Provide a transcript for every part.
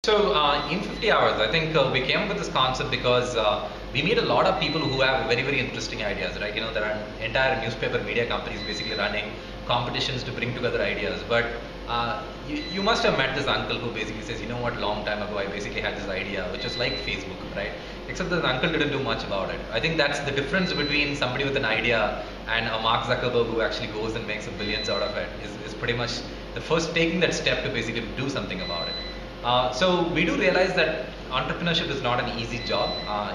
In 50 hours, I think we came up with this concept because we meet a lot of people who have very, very interesting ideas, right? There are entire newspaper media companies basically running competitions to bring together ideas. But you must have met this uncle who basically says, you know what, long time ago, I basically had this idea, which is like Facebook, right? Except that the uncle didn't do much about it. I think that's the difference between somebody with an idea and a Mark Zuckerberg who actually goes and makes billions out of it is pretty much the first taking that step to basically do something about it. So we do realize that entrepreneurship is not an easy job.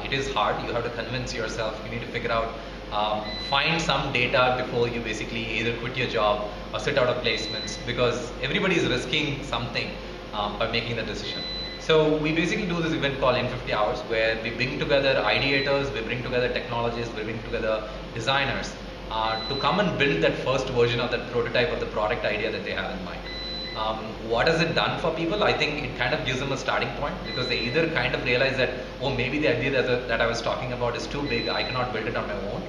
It is hard. You have to convince yourself. You need to figure out, find some data before you basically either quit your job or sit out of placements, because everybody is risking something by making the decision. So we basically do this event called in 50 hours, where we bring together ideators, we bring together technologists, we bring together designers to come and build that first version of that prototype of the product idea that they have in mind. What has it done for people? I think it kind of gives them a starting point, because they either kind of realize that, oh, maybe the idea that I was talking about is too big, I cannot build it on my own.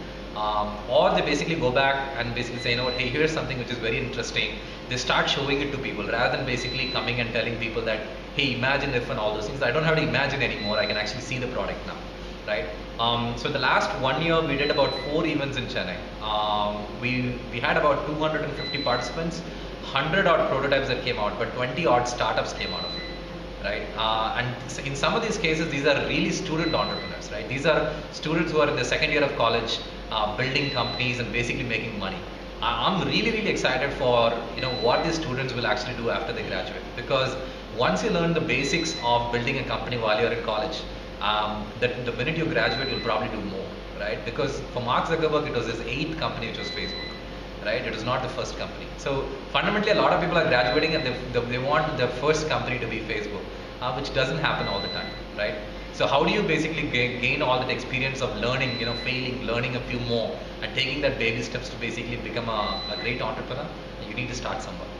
Or they basically go back and basically say, you know what, hey, here's something which is very interesting. They start showing it to people rather than basically coming and telling people that, hey, imagine if and all those things. I don't have to imagine anymore. I can actually see the product now, right? So the last 1 year, we did about 4 events in Chennai. We had about 250 participants, 100 odd prototypes that came out, but 20 odd startups came out of it, right? And in some of these cases, these are really student entrepreneurs, right? These are students who are in the second year of college, building companies and basically making money. I'm really, really excited for what these students will actually do after they graduate, because once you learn the basics of building a company while you're in college, that the minute you graduate, you'll probably do more, right? Because for Mark Zuckerberg, it was his 8th company, which was Facebook. Right? It was not the first company. So fundamentally, a lot of people are graduating and they want their first company to be Facebook, which doesn't happen all the time, right? So how do you basically gain all that experience of learning, failing, learning a few more, and taking that baby steps to basically become a great entrepreneur? You need to start somewhere.